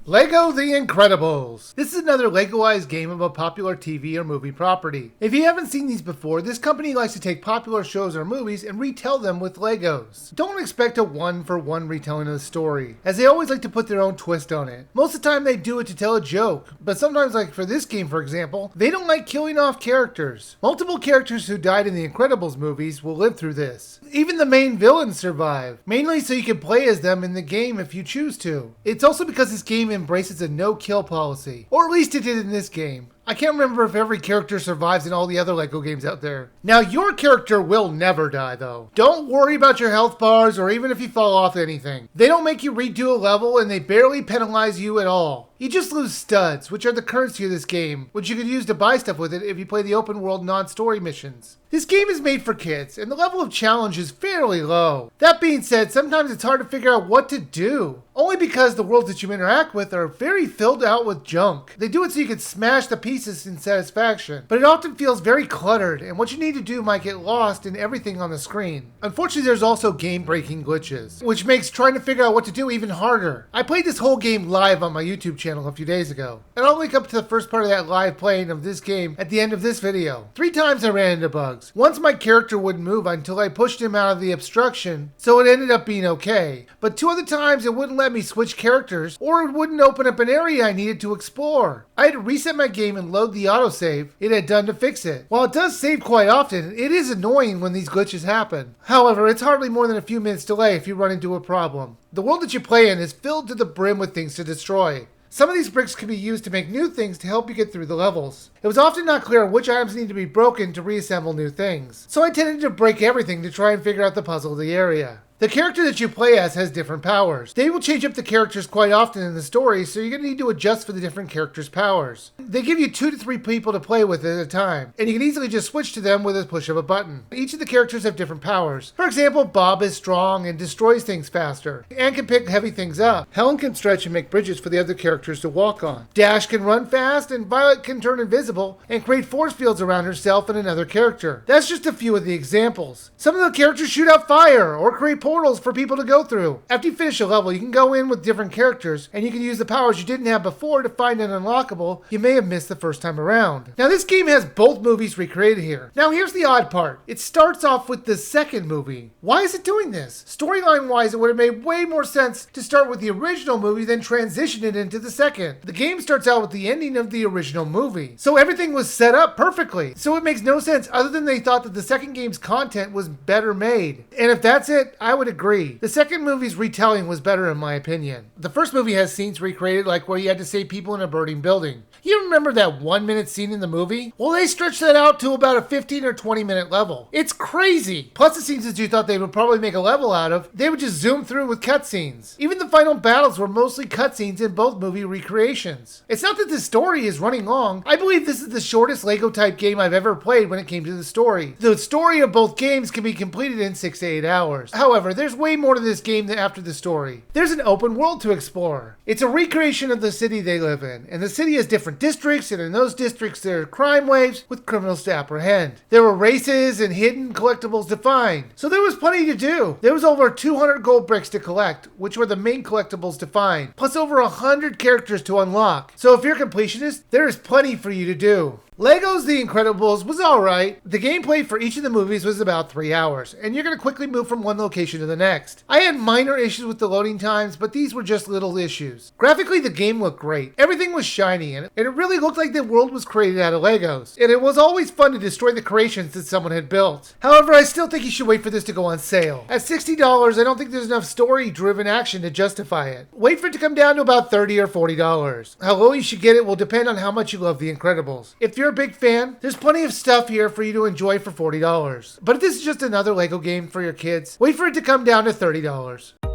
Lego The Incredibles. This is another Legoized game of a popular TV or movie property. If you haven't seen these before, this company likes to take popular shows or movies and retell them with Legos. Don't expect a one-for-one retelling of the story, as they always like to put their own twist on it. Most of the time they do it to tell a joke, but sometimes, like for this game for example, they don't like killing off characters. Multiple characters who died in the Incredibles movies will live through this. Even the main villains survive, mainly so you can play as them in the game if you choose to. It's also because this game embraces a no-kill policy, or at least it did in this game. I can't remember if every character survives in all the other Lego games out there. Now, your character will never die, though. Don't worry about your health bars or even if you fall off anything. They don't make you redo a level and they barely penalize you at all. You just lose studs, which are the currency of this game, which you could use to buy stuff with it if you play the open world non-story missions. This game is made for kids, and the level of challenge is fairly low. That being said, sometimes it's hard to figure out what to do, only because the worlds that you interact with are very filled out with junk. They do it so you can smash the pieces in satisfaction, but it often feels very cluttered, and what you need to do might get lost in everything on the screen. Unfortunately, there's also game-breaking glitches, which makes trying to figure out what to do even harder. I played this whole game live on my YouTube channel a few days ago, and I'll link up to the first part of that live playing of this game at the end of this video. 3 times I ran into bugs. Once my character wouldn't move until I pushed him out of the obstruction, so it ended up being okay. But 2 other times it wouldn't let me switch characters, or it wouldn't open up an area I needed to explore. I had to reset my game and load the autosave it had done to fix it. While it does save quite often, it is annoying when these glitches happen. However, it's hardly more than a few minutes delay if you run into a problem. The world that you play in is filled to the brim with things to destroy. Some of these bricks can be used to make new things to help you get through the levels. It was often not clear which items need to be broken to reassemble new things, so I tended to break everything to try and figure out the puzzle of the area. The character that you play as has different powers. They will change up the characters quite often in the story, so you're going to need to adjust for the different characters' powers. They give you 2 to 3 people to play with at a time, and you can easily just switch to them with a push of a button. Each of the characters have different powers. For example, Bob is strong and destroys things faster, and can pick heavy things up. Helen can stretch and make bridges for the other characters to walk on. Dash can run fast, and Violet can turn invisible and create force fields around herself and another character. That's just a few of the examples. Some of the characters shoot out fire, or create portals for people to go through. After you finish a level, you can go in with different characters, and you can use the powers you didn't have before to find an unlockable you may have missed the first time around. Now, this game has both movies recreated here. Now, here's the odd part. It starts off with the second movie. Why is it doing this? Storyline-wise, it would have made way more sense to start with the original movie than transition it into the second. The game starts out with the ending of the original movie, so everything was set up perfectly. So it makes no sense other than they thought that the second game's content was better made. And if that's it, I would agree. The second movie's retelling was better in my opinion. The first movie has scenes recreated like where you had to save people in a burning building. You remember that 1-minute scene in the movie? Well, they stretched that out to about a 15 or 20-minute level. It's crazy! Plus the scenes that you thought they would probably make a level out of, they would just zoom through with cutscenes. Even the final battles were mostly cutscenes in both movie recreations. It's not that the story is running long. I believe this is the shortest Lego type game I've ever played when it came to the story. The story of both games can be completed in 6 to 8 hours. However, there's way more to this game than after the story. There's an open world to explore. It's a recreation of the city they live in, and the city has different districts, and in those districts there are crime waves with criminals to apprehend. There were races and hidden collectibles to find, so there was plenty to do. There was over 200 gold bricks to collect, which were the main collectibles to find, plus over 100 characters to unlock. So if you're a completionist, there is plenty for you to do. Lego's The Incredibles was alright. The gameplay for each of the movies was about 3 hours, and you're going to quickly move from one location to the next. I had minor issues with the loading times, but these were just little issues. Graphically, the game looked great. Everything was shiny, and it really looked like the world was created out of Legos. And it was always fun to destroy the creations that someone had built. However, I still think you should wait for this to go on sale. At $60, I don't think there's enough story-driven action to justify it. Wait for it to come down to about $30 or $40. How low you should get it will depend on how much you love The Incredibles. If you're a big fan, there's plenty of stuff here for you to enjoy for $40. But if this is just another Lego game for your kids, wait for it to come down to $30.